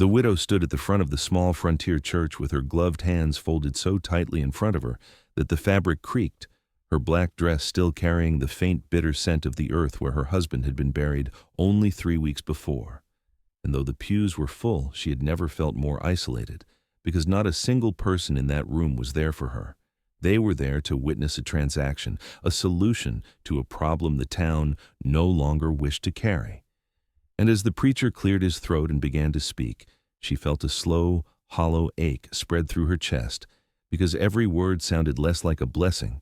The widow stood at the front of the small frontier church with her gloved hands folded so tightly in front of her that the fabric creaked, her black dress still carrying the faint bitter scent of the earth where her husband had been buried only 3 weeks before. And though the pews were full, she had never felt more isolated, because not a single person in that room was there for her. They were there to witness a transaction, a solution to a problem the town no longer wished to carry. And as the preacher cleared his throat and began to speak, she felt a slow, hollow ache spread through her chest, because every word sounded less like a blessing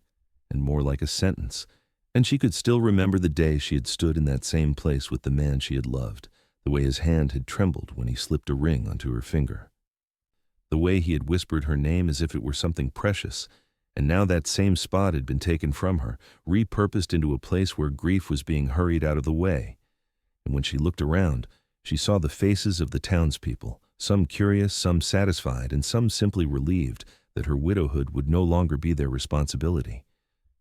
and more like a sentence, and she could still remember the day she had stood in that same place with the man she had loved, the way his hand had trembled when he slipped a ring onto her finger, the way he had whispered her name as if it were something precious. And now that same spot had been taken from her, repurposed into a place where grief was being hurried out of the way. And when she looked around, she saw the faces of the townspeople, some curious, some satisfied, and some simply relieved that her widowhood would no longer be their responsibility.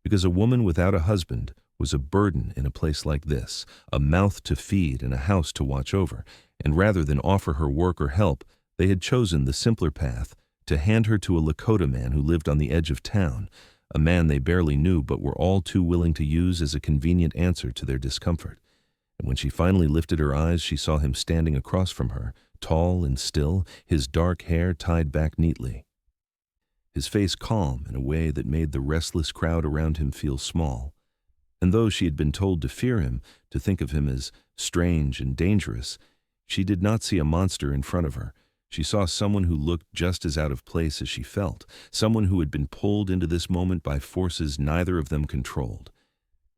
Because a woman without a husband was a burden in a place like this, a mouth to feed and a house to watch over, and rather than offer her work or help, they had chosen the simpler path to hand her to a Lakota man who lived on the edge of town, a man they barely knew but were all too willing to use as a convenient answer to their discomfort. And when she finally lifted her eyes, she saw him standing across from her, tall and still, his dark hair tied back neatly, his face calm in a way that made the restless crowd around him feel small. And though she had been told to fear him, to think of him as strange and dangerous, she did not see a monster in front of her. She saw someone who looked just as out of place as she felt, someone who had been pulled into this moment by forces neither of them controlled.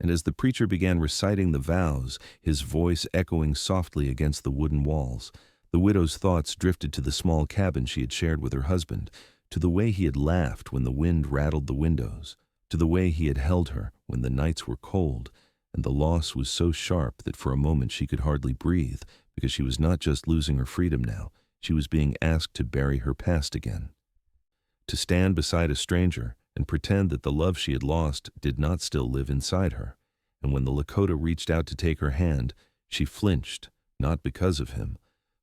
And as the preacher began reciting the vows, his voice echoing softly against the wooden walls, the widow's thoughts drifted to the small cabin she had shared with her husband, to the way he had laughed when the wind rattled the windows, to the way he had held her when the nights were cold, and the loss was so sharp that for a moment she could hardly breathe, because she was not just losing her freedom now, she was being asked to bury her past again, to stand beside a stranger and pretend that the love she had lost did not still live inside her. And when the Lakota reached out to take her hand, she flinched, not because of him,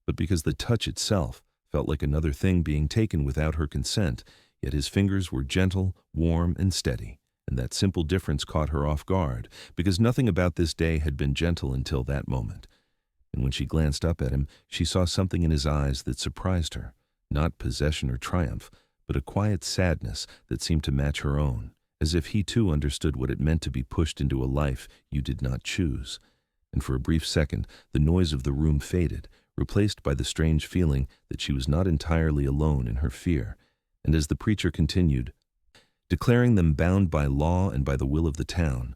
but because the touch itself felt like another thing being taken without her consent, yet his fingers were gentle, warm, and steady, and that simple difference caught her off guard, because nothing about this day had been gentle until that moment. And when she glanced up at him, she saw something in his eyes that surprised her, not possession or triumph, but a quiet sadness that seemed to match her own, as if he too understood what it meant to be pushed into a life you did not choose. And for a brief second, the noise of the room faded, replaced by the strange feeling that she was not entirely alone in her fear. And as the preacher continued, declaring them bound by law and by the will of the town,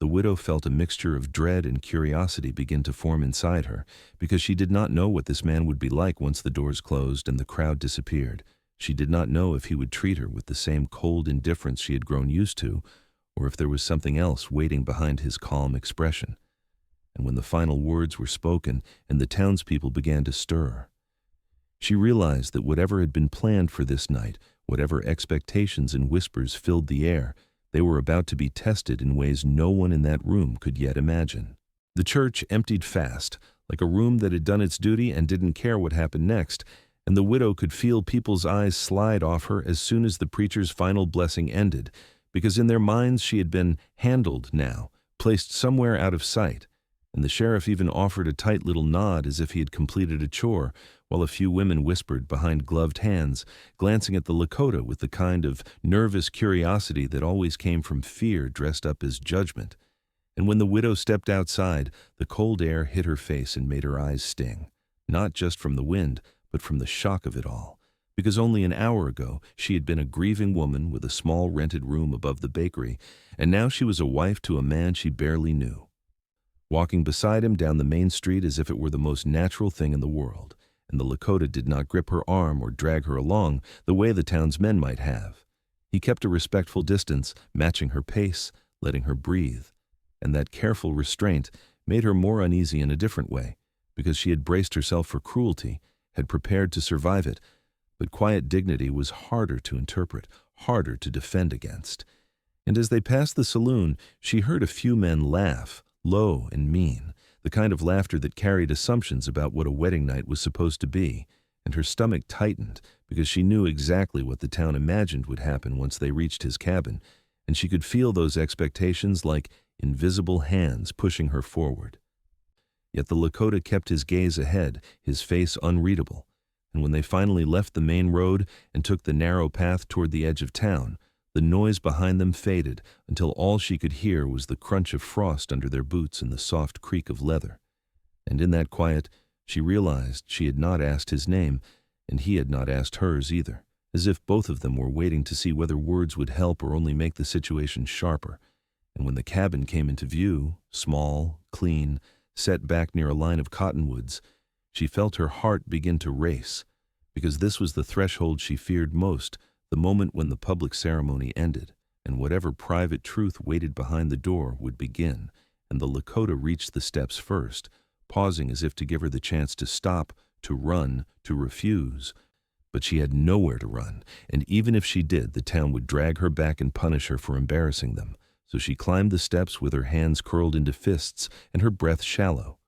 the widow felt a mixture of dread and curiosity begin to form inside her, because she did not know what this man would be like once the doors closed and the crowd disappeared. She did not know if he would treat her with the same cold indifference she had grown used to, or if there was something else waiting behind his calm expression. And when the final words were spoken and the townspeople began to stir, she realized that whatever had been planned for this night, whatever expectations and whispers filled the air, they were about to be tested in ways no one in that room could yet imagine. The church emptied fast, like a room that had done its duty and didn't care what happened next, and the widow could feel people's eyes slide off her as soon as the preacher's final blessing ended, because in their minds she had been handled now, placed somewhere out of sight, and the sheriff even offered a tight little nod as if he had completed a chore, while a few women whispered behind gloved hands, glancing at the Lakota with the kind of nervous curiosity that always came from fear dressed up as judgment. And when the widow stepped outside, the cold air hit her face and made her eyes sting, not just from the wind, but from the shock of it all, because only an hour ago she had been a grieving woman with a small rented room above the bakery, and now she was a wife to a man she barely knew, walking beside him down the main street as if it were the most natural thing in the world. And the Lakota did not grip her arm or drag her along the way the town's men might have. He kept a respectful distance, matching her pace, letting her breathe, and that careful restraint made her more uneasy in a different way, because she had braced herself for cruelty, had prepared to survive it, but quiet dignity was harder to interpret, harder to defend against. And as they passed the saloon, she heard a few men laugh, low and mean, the kind of laughter that carried assumptions about what a wedding night was supposed to be, and her stomach tightened because she knew exactly what the town imagined would happen once they reached his cabin, and she could feel those expectations like invisible hands pushing her forward. Yet the Lakota kept his gaze ahead, his face unreadable, and when they finally left the main road and took the narrow path toward the edge of town, the noise behind them faded until all she could hear was the crunch of frost under their boots and the soft creak of leather. And in that quiet, she realized she had not asked his name, and he had not asked hers either, as if both of them were waiting to see whether words would help or only make the situation sharper. And when the cabin came into view, small, clean, set back near a line of cottonwoods, she felt her heart begin to race, because this was the threshold she feared most, the moment when the public ceremony ended, and whatever private truth waited behind the door would begin, and the Lakota reached the steps first, pausing as if to give her the chance to stop, to run, to refuse. But she had nowhere to run, and even if she did, the town would drag her back and punish her for embarrassing them. So she climbed the steps with her hands curled into fists and her breath shallow.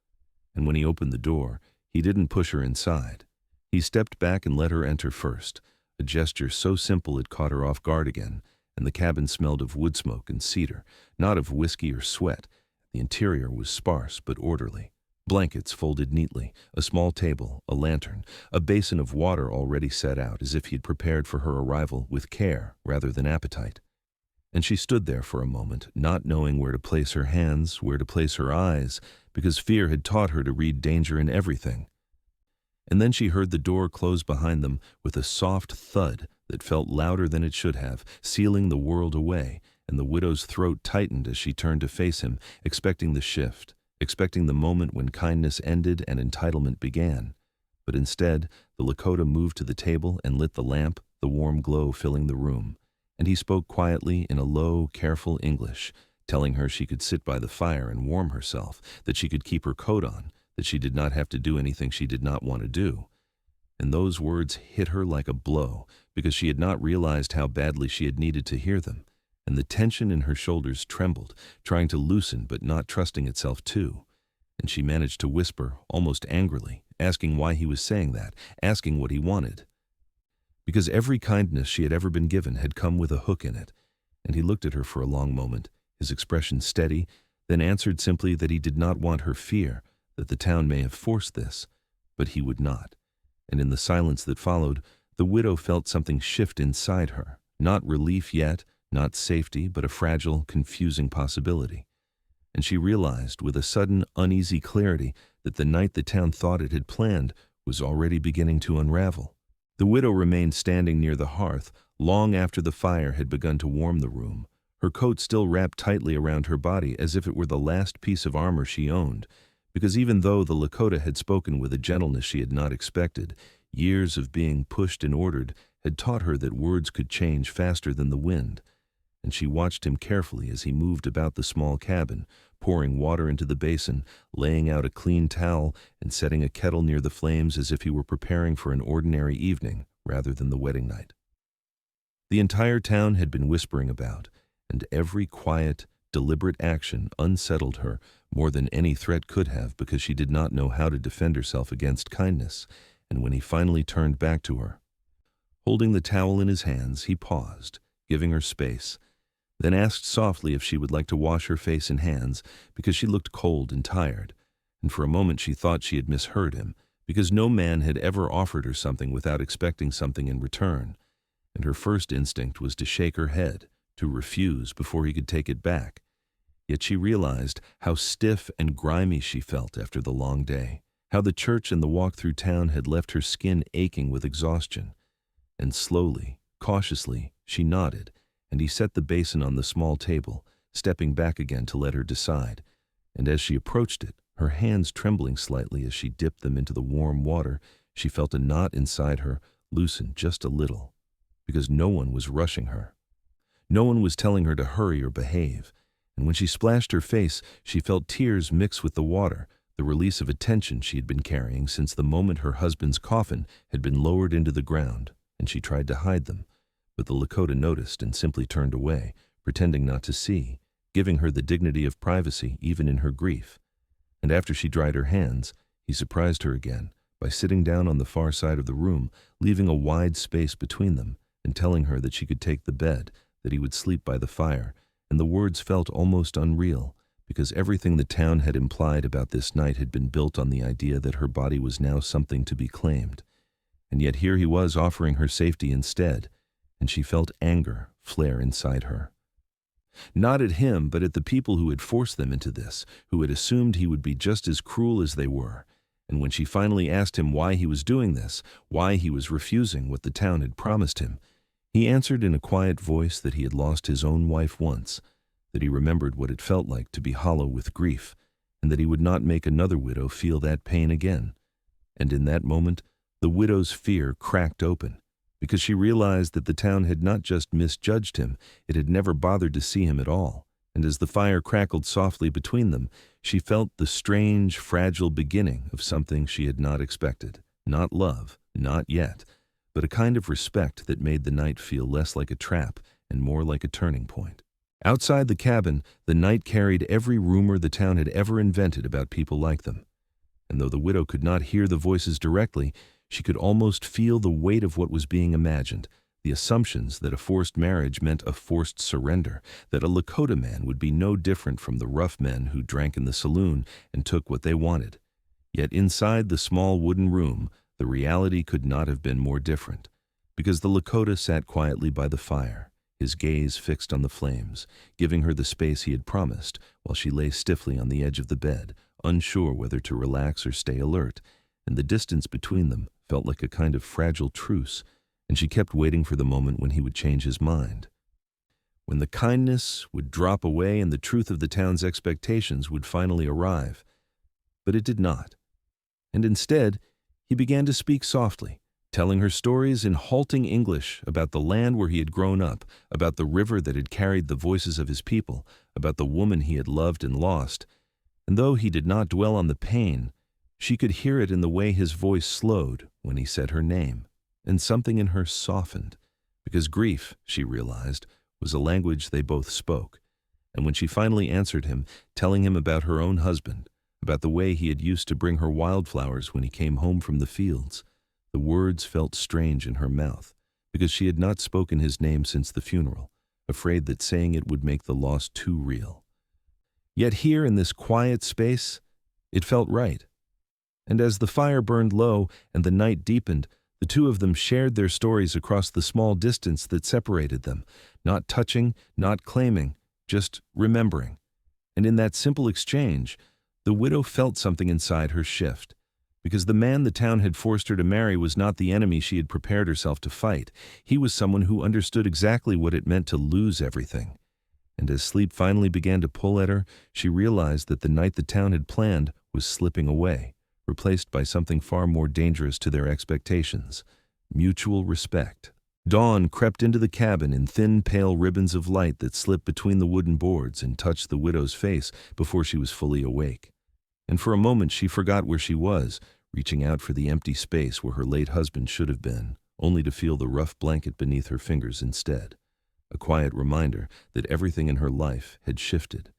And when he opened the door, he didn't push her inside. He stepped back and let her enter first, a gesture so simple it caught her off guard again, and the cabin smelled of wood smoke and cedar, not of whiskey or sweat. The interior was sparse but orderly. Blankets folded neatly, a small table, a lantern, a basin of water already set out as if he'd prepared for her arrival with care rather than appetite. And she stood there for a moment, not knowing where to place her hands, where to place her eyes, because fear had taught her to read danger in everything. And then she heard the door close behind them with a soft thud that felt louder than it should have, sealing the world away, and the widow's throat tightened as she turned to face him, expecting the shift, expecting the moment when kindness ended and entitlement began. But instead, the Lakota moved to the table and lit the lamp, the warm glow filling the room. And he spoke quietly in a low, careful English, telling her she could sit by the fire and warm herself, that she could keep her coat on, that she did not have to do anything she did not want to do. And those words hit her like a blow, because she had not realized how badly she had needed to hear them, and the tension in her shoulders trembled, trying to loosen but not trusting itself to. And she managed to whisper, almost angrily, asking why he was saying that, asking what he wanted. Because every kindness she had ever been given had come with a hook in it, and he looked at her for a long moment, his expression steady, then answered simply that he did not want her fear, that the town may have forced this, but he would not. And in the silence that followed, the widow felt something shift inside her, not relief yet, not safety, but a fragile, confusing possibility. And she realized with a sudden, uneasy clarity that the night the town thought it had planned was already beginning to unravel. The widow remained standing near the hearth long after the fire had begun to warm the room, her coat still wrapped tightly around her body as if it were the last piece of armor she owned, because even though the Lakota had spoken with a gentleness she had not expected, years of being pushed and ordered had taught her that words could change faster than the wind, and she watched him carefully as he moved about the small cabin, pouring water into the basin, laying out a clean towel, and setting a kettle near the flames as if he were preparing for an ordinary evening rather than the wedding night. The entire town had been whispering about, and every quiet, deliberate action unsettled her more than any threat could have, because she did not know how to defend herself against kindness. And when he finally turned back to her, holding the towel in his hands, he paused, giving her space, then asked softly if she would like to wash her face and hands, because she looked cold and tired. And for a moment she thought she had misheard him, because no man had ever offered her something without expecting something in return. And her first instinct was to shake her head, to refuse before he could take it back. Yet she realized how stiff and grimy she felt after the long day, how the church and the walk through town had left her skin aching with exhaustion. And slowly, cautiously, she nodded, and he set the basin on the small table, stepping back again to let her decide. And as she approached it, her hands trembling slightly as she dipped them into the warm water, she felt a knot inside her loosen just a little, because no one was rushing her. No one was telling her to hurry or behave. And when she splashed her face, she felt tears mix with the water, the release of a tension she had been carrying since the moment her husband's coffin had been lowered into the ground, and she tried to hide them. But the Lakota noticed and simply turned away, pretending not to see, giving her the dignity of privacy even in her grief. And after she dried her hands, he surprised her again by sitting down on the far side of the room, leaving a wide space between them, and telling her that she could take the bed, that he would sleep by the fire, and the words felt almost unreal, because everything the town had implied about this night had been built on the idea that her body was now something to be claimed. And yet here he was offering her safety instead, and she felt anger flare inside her. Not at him, but at the people who had forced them into this, who had assumed he would be just as cruel as they were. And when she finally asked him why he was doing this, why he was refusing what the town had promised him, he answered in a quiet voice that he had lost his own wife once, that he remembered what it felt like to be hollow with grief, and that he would not make another widow feel that pain again. And in that moment, the widow's fear cracked open, because she realized that the town had not just misjudged him, it had never bothered to see him at all. And as the fire crackled softly between them, she felt the strange, fragile beginning of something she had not expected. Not love, not yet, but a kind of respect that made the night feel less like a trap and more like a turning point. Outside the cabin, the night carried every rumor the town had ever invented about people like them. And though the widow could not hear the voices directly, she could almost feel the weight of what was being imagined, the assumptions that a forced marriage meant a forced surrender, that a Lakota man would be no different from the rough men who drank in the saloon and took what they wanted. Yet inside the small wooden room, the reality could not have been more different, because the Lakota sat quietly by the fire, his gaze fixed on the flames, giving her the space he had promised, while she lay stiffly on the edge of the bed, unsure whether to relax or stay alert, and the distance between them felt like a kind of fragile truce, and she kept waiting for the moment when he would change his mind, when the kindness would drop away and the truth of the town's expectations would finally arrive. But it did not, and instead, he began to speak softly, telling her stories in halting English about the land where he had grown up, about the river that had carried the voices of his people, about the woman he had loved and lost. And though he did not dwell on the pain, she could hear it in the way his voice slowed when he said her name, and something in her softened, because grief, she realized, was a language they both spoke. And when she finally answered him, telling him about her own husband, about the way he had used to bring her wildflowers when he came home from the fields, the words felt strange in her mouth, because she had not spoken his name since the funeral, afraid that saying it would make the loss too real. Yet here in this quiet space, it felt right. And as the fire burned low and the night deepened, the two of them shared their stories across the small distance that separated them, not touching, not claiming, just remembering. And in that simple exchange, the widow felt something inside her shift, because the man the town had forced her to marry was not the enemy she had prepared herself to fight. He was someone who understood exactly what it meant to lose everything. And as sleep finally began to pull at her, she realized that the night the town had planned was slipping away, replaced by something far more dangerous to their expectations: mutual respect. Dawn crept into the cabin in thin, pale ribbons of light that slipped between the wooden boards and touched the widow's face before she was fully awake. And for a moment she forgot where she was, reaching out for the empty space where her late husband should have been, only to feel the rough blanket beneath her fingers instead, a quiet reminder that everything in her life had shifted.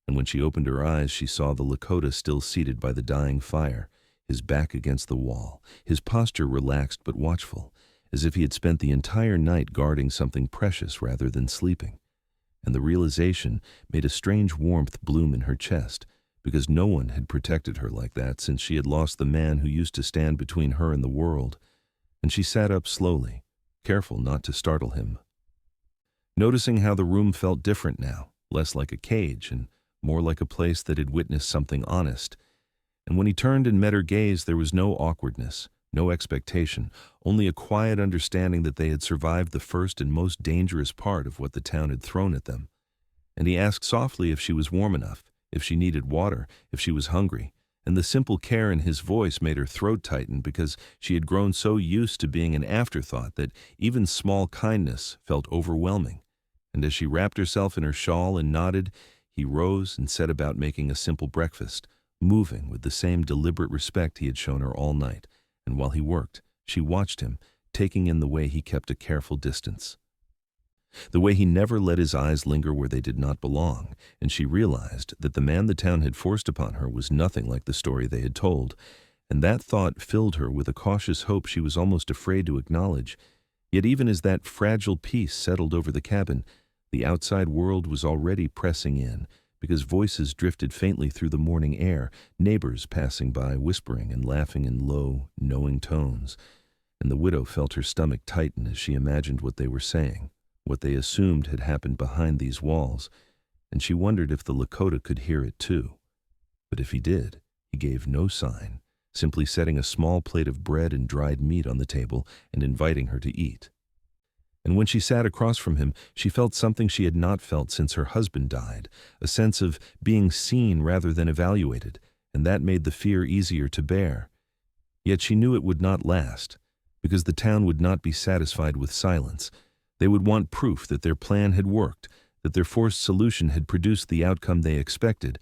And when she opened her eyes, she saw the Lakota still seated by the dying fire, his back against the wall, his posture relaxed but watchful, as if he had spent the entire night guarding something precious rather than sleeping. And the realization made a strange warmth bloom in her chest, because no one had protected her like that since she had lost the man who used to stand between her and the world. And she sat up slowly, careful not to startle him, noticing how the room felt different now, less like a cage and more like a place that had witnessed something honest. And when he turned and met her gaze, there was no awkwardness, no expectation, only a quiet understanding that they had survived the first and most dangerous part of what the town had thrown at them. And he asked softly if she was warm enough, if she needed water, if she was hungry, and the simple care in his voice made her throat tighten because she had grown so used to being an afterthought that even small kindness felt overwhelming. And as she wrapped herself in her shawl and nodded, he rose and set about making a simple breakfast, moving with the same deliberate respect he had shown her all night. And while he worked, she watched him, taking in the way he kept a careful distance, the way he never let his eyes linger where they did not belong, and she realized that the man the town had forced upon her was nothing like the story they had told, and that thought filled her with a cautious hope she was almost afraid to acknowledge. Yet even as that fragile peace settled over the cabin, the outside world was already pressing in, because voices drifted faintly through the morning air, neighbors passing by whispering and laughing in low, knowing tones. And the widow felt her stomach tighten as she imagined what they were saying, what they assumed had happened behind these walls, and she wondered if the Lakota could hear it too. But if he did, he gave no sign, simply setting a small plate of bread and dried meat on the table and inviting her to eat. And when she sat across from him, she felt something she had not felt since her husband died, a sense of being seen rather than evaluated, and that made the fear easier to bear. Yet she knew it would not last, because the town would not be satisfied with silence. They would want proof that their plan had worked, that their forced solution had produced the outcome they expected,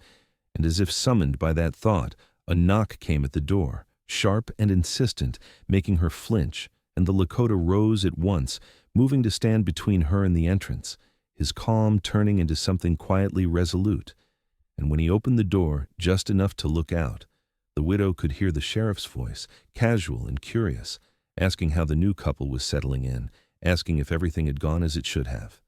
and as if summoned by that thought, a knock came at the door, sharp and insistent, making her flinch, and the Lakota rose at once, moving to stand between her and the entrance, his calm turning into something quietly resolute. And when he opened the door just enough to look out, the widow could hear the sheriff's voice, casual and curious, asking how the new couple was settling in, asking if everything had gone as it should have.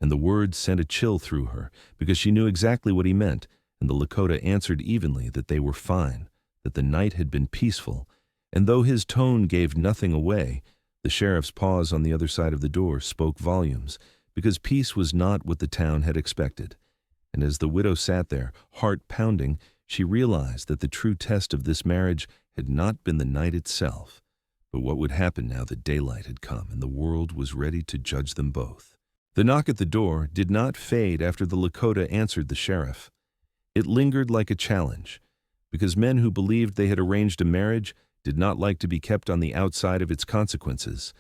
And the words sent a chill through her, because she knew exactly what he meant, and the Lakota answered evenly that they were fine, that the night had been peaceful, and though his tone gave nothing away, the sheriff's pause on the other side of the door spoke volumes, because peace was not what the town had expected. And as the widow sat there, heart pounding, she realized that the true test of this marriage had not been the night itself, but what would happen now that daylight had come and the world was ready to judge them both. The knock at the door did not fade after the Lakota answered the sheriff. It lingered like a challenge, because men who believed they had arranged a marriage did not like to be kept on the outside of its consequences,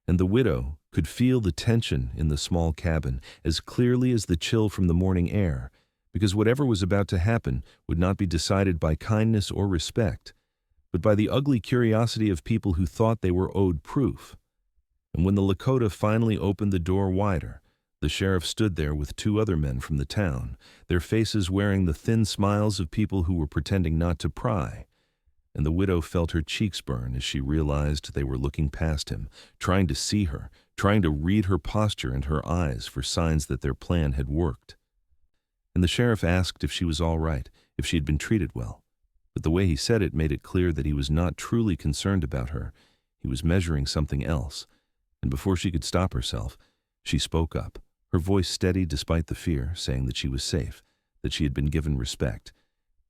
and the widow could feel the tension in the small cabin as clearly as the chill from the morning air, because whatever was about to happen would not be decided by kindness or respect, but by the ugly curiosity of people who thought they were owed proof. And when the Lakota finally opened the door wider, the sheriff stood there with two other men from the town, their faces wearing the thin smiles of people who were pretending not to pry. And the widow felt her cheeks burn as she realized they were looking past him, trying to see her, trying to read her posture and her eyes for signs that their plan had worked. And the sheriff asked if she was all right, if she had been treated well. But the way he said it made it clear that he was not truly concerned about her. He was measuring something else. And before she could stop herself, she spoke up, her voice steady despite the fear, saying that she was safe, that she had been given respect,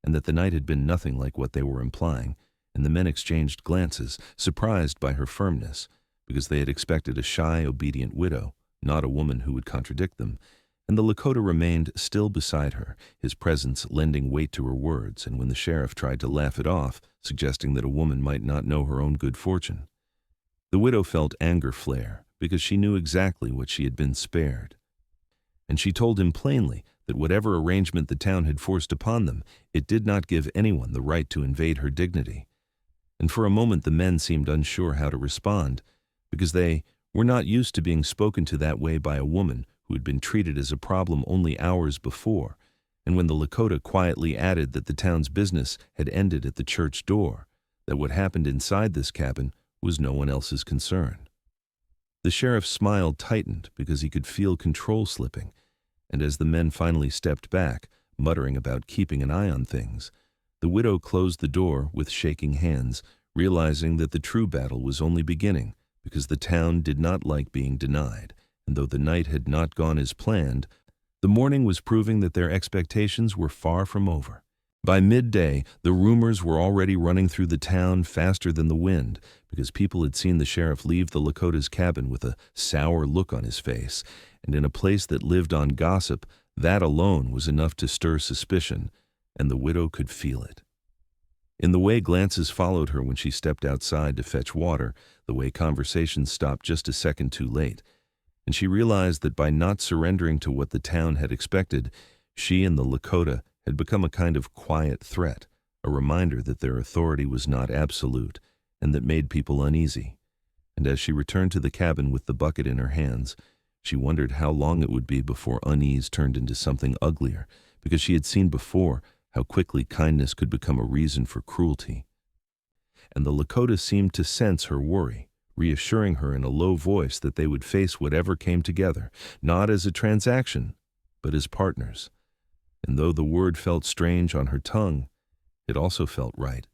and that the night had been nothing like what they were implying, and the men exchanged glances, surprised by her firmness, because they had expected a shy, obedient widow, not a woman who would contradict them, and the Lakota remained still beside her, his presence lending weight to her words, and when the sheriff tried to laugh it off, suggesting that a woman might not know her own good fortune. The widow felt anger flare, because she knew exactly what she had been spared. And she told him plainly that whatever arrangement the town had forced upon them, it did not give anyone the right to invade her dignity. And for a moment the men seemed unsure how to respond, because they were not used to being spoken to that way by a woman who had been treated as a problem only hours before, and when the Lakota quietly added that the town's business had ended at the church door, that what happened inside this cabin was no one else's concern. The sheriff's smile tightened because he could feel control slipping, and as the men finally stepped back, muttering about keeping an eye on things, the widow closed the door with shaking hands, realizing that the true battle was only beginning, because the town did not like being denied, and though the night had not gone as planned, the morning was proving that their expectations were far from over. By midday, the rumors were already running through the town faster than the wind, because people had seen the sheriff leave the Lakota's cabin with a sour look on his face, and in a place that lived on gossip, that alone was enough to stir suspicion, and the widow could feel it. In the way glances followed her when she stepped outside to fetch water, the way conversations stopped just a second too late, and she realized that by not surrendering to what the town had expected, she and the Lakota had become a kind of quiet threat, a reminder that their authority was not absolute, and that made people uneasy. And as she returned to the cabin with the bucket in her hands, she wondered how long it would be before unease turned into something uglier, because she had seen before how quickly kindness could become a reason for cruelty. and the Lakota seemed to sense her worry, reassuring her in a low voice that they would face whatever came together, not as a transaction, but as partners. And though the word felt strange on her tongue, it also felt right,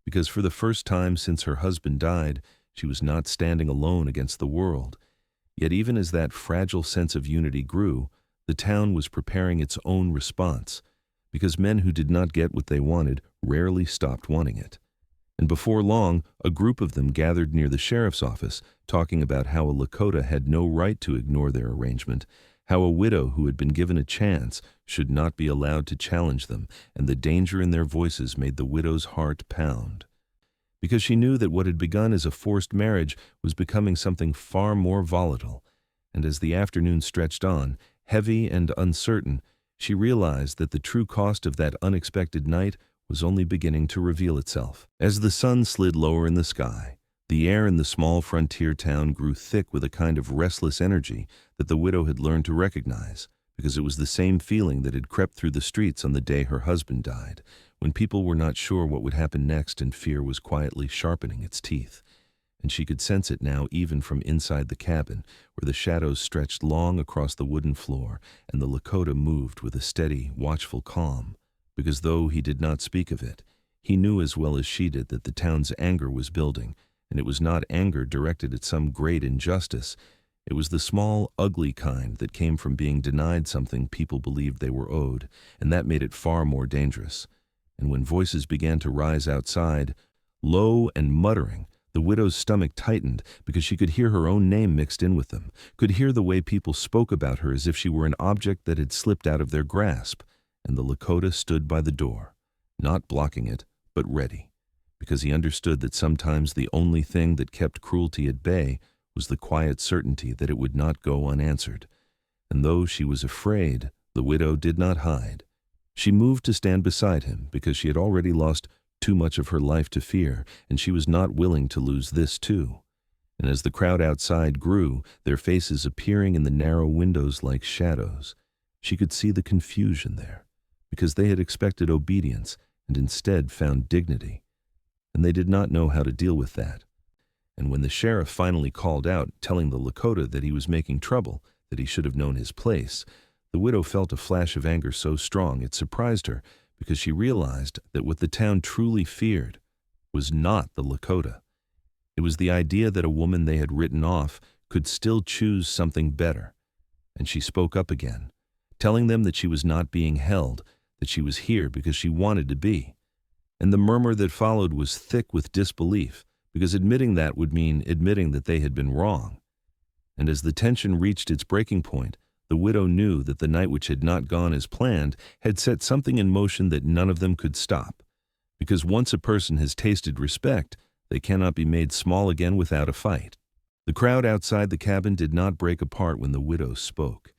because for the first time since her husband died, she was not standing alone against the world. Yet even as that fragile sense of unity grew, the town was preparing its own response, because men who did not get what they wanted rarely stopped wanting it. And before long, a group of them gathered near the sheriff's office, talking about how a Lakota had no right to ignore their arrangement, how a widow who had been given a chance should not be allowed to challenge them, and the danger in their voices made the widow's heart pound. Because she knew that what had begun as a forced marriage was becoming something far more volatile, and as the afternoon stretched on, heavy and uncertain, she realized that the true cost of that unexpected night was only beginning to reveal itself. As the sun slid lower in the sky, the air in the small frontier town grew thick with a kind of restless energy that the widow had learned to recognize, because it was the same feeling that had crept through the streets on the day her husband died, when people were not sure what would happen next and fear was quietly sharpening its teeth. And she could sense it now even from inside the cabin, where the shadows stretched long across the wooden floor, and the Lakota moved with a steady, watchful calm, because though he did not speak of it, he knew as well as she did that the town's anger was building, and it was not anger directed at some great injustice. It was the small, ugly kind that came from being denied something people believed they were owed, and that made it far more dangerous. And when voices began to rise outside, low and muttering, the widow's stomach tightened because she could hear her own name mixed in with them, could hear the way people spoke about her as if she were an object that had slipped out of their grasp, and the Lakota stood by the door, not blocking it, but ready, because he understood that sometimes the only thing that kept cruelty at bay was the quiet certainty that it would not go unanswered. And though she was afraid, the widow did not hide. She moved to stand beside him because she had already lost too much of her life to fear, and she was not willing to lose this too. And as the crowd outside grew, their faces appearing in the narrow windows like shadows, she could see the confusion there, because they had expected obedience and instead found dignity. And they did not know how to deal with that. And when the sheriff finally called out, telling the Lakota that he was making trouble, that he should have known his place, the widow felt a flash of anger so strong it surprised her, because she realized that what the town truly feared was not the Lakota. It was the idea that a woman they had written off could still choose something better. And she spoke up again, telling them that she was not being held, that she was here because she wanted to be. And the murmur that followed was thick with disbelief, because admitting that would mean admitting that they had been wrong. And as the tension reached its breaking point, the widow knew that the night which had not gone as planned had set something in motion that none of them could stop. Because once a person has tasted respect, they cannot be made small again without a fight. The crowd outside the cabin did not break apart when the widow spoke.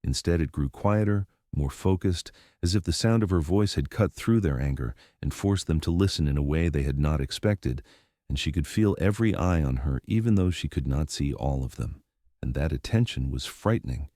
Instead, it grew quieter, more focused, as if the sound of her voice had cut through their anger and forced them to listen in a way they had not expected, and she could feel every eye on her even though she could not see all of them. And that attention was frightening.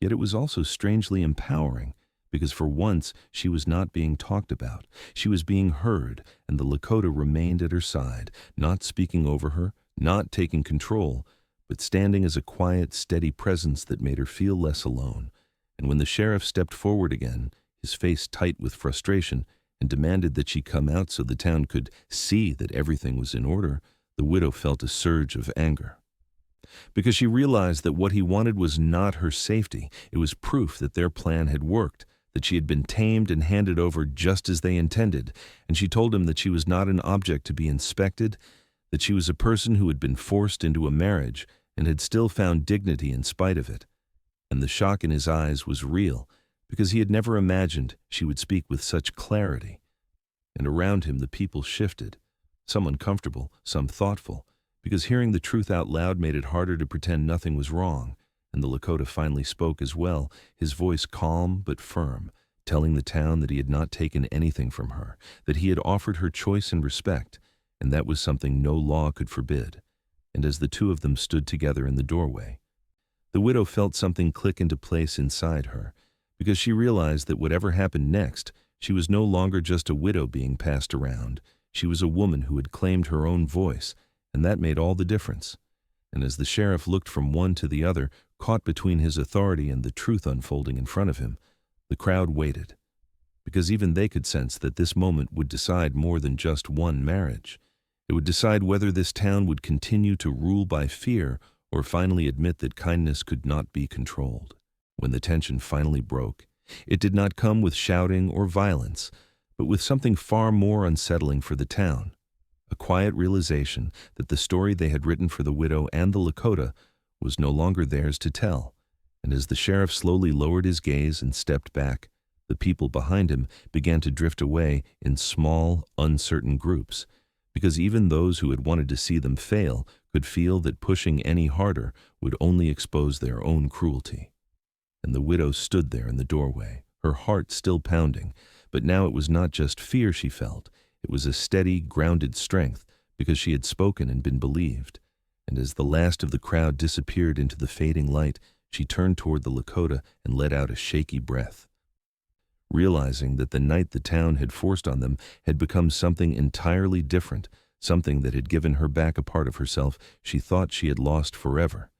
Yet it was also strangely empowering, because for once she was not being talked about. She was being heard, and the Lakota remained at her side, not speaking over her, not taking control, but standing as a quiet, steady presence that made her feel less alone. And when the sheriff stepped forward again, his face tight with frustration, and demanded that she come out so the town could see that everything was in order, the widow felt a surge of anger. Because she realized that what he wanted was not her safety. It was proof that their plan had worked, that she had been tamed and handed over just as they intended, and she told him that she was not an object to be inspected, that she was a person who had been forced into a marriage and had still found dignity in spite of it. And the shock in his eyes was real, because he had never imagined she would speak with such clarity. And around him the people shifted, some uncomfortable, some thoughtful, because hearing the truth out loud made it harder to pretend nothing was wrong. And the Lakota finally spoke as well, his voice calm but firm, telling the town that he had not taken anything from her, that he had offered her choice and respect, and that was something no law could forbid. And as the two of them stood together in the doorway, the widow felt something click into place inside her, because she realized that whatever happened next, she was no longer just a widow being passed around. She was a woman who had claimed her own voice, and that made all the difference. And as the sheriff looked from one to the other, caught between his authority and the truth unfolding in front of him, the crowd waited, because even they could sense that this moment would decide more than just one marriage. It would decide whether this town would continue to rule by fear or finally admit that kindness could not be controlled. When the tension finally broke, it did not come with shouting or violence, but with something far more unsettling for the town, a quiet realization that the story they had written for the widow and the Lakota was no longer theirs to tell. And as the sheriff slowly lowered his gaze and stepped back, the people behind him began to drift away in small, uncertain groups, because even those who had wanted to see them fail could feel that pushing any harder would only expose their own cruelty. And the widow stood there in the doorway, her heart still pounding, but now it was not just fear she felt, it was a steady, grounded strength, because she had spoken and been believed. And as the last of the crowd disappeared into the fading light, she turned toward the Lakota and let out a shaky breath. Realizing that the night the town had forced on them had become something entirely different, something that had given her back a part of herself she thought she had lost forever.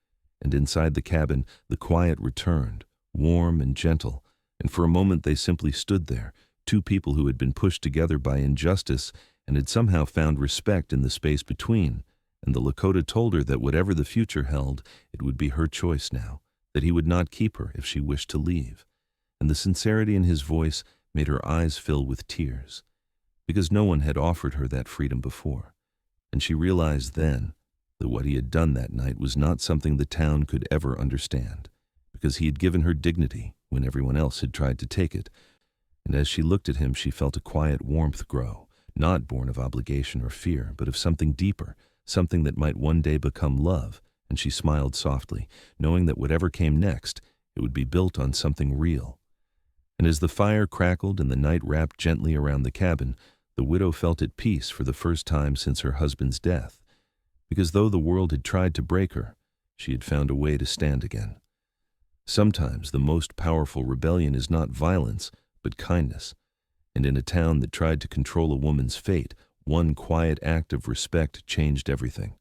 And inside the cabin, the quiet returned, warm and gentle, and for a moment they simply stood there, two people who had been pushed together by injustice and had somehow found respect in the space between. And the Lakota told her that whatever the future held, it would be her choice now, that he would not keep her if she wished to leave. And the sincerity in his voice made her eyes fill with tears, because no one had offered her that freedom before. And she realized then that what he had done that night was not something the town could ever understand, because he had given her dignity when everyone else had tried to take it. And as she looked at him, she felt a quiet warmth grow, not born of obligation or fear, but of something deeper, something that might one day become love. And she smiled softly, knowing that whatever came next, it would be built on something real. And as the fire crackled and the night wrapped gently around the cabin, the widow felt at peace for the first time since her husband's death, because though the world had tried to break her, she had found a way to stand again. Sometimes the most powerful rebellion is not violence, but kindness. And in a town that tried to control a woman's fate, one quiet act of respect changed everything.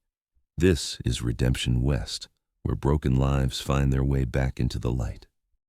This is Redemption West, where broken lives find their way back into the light.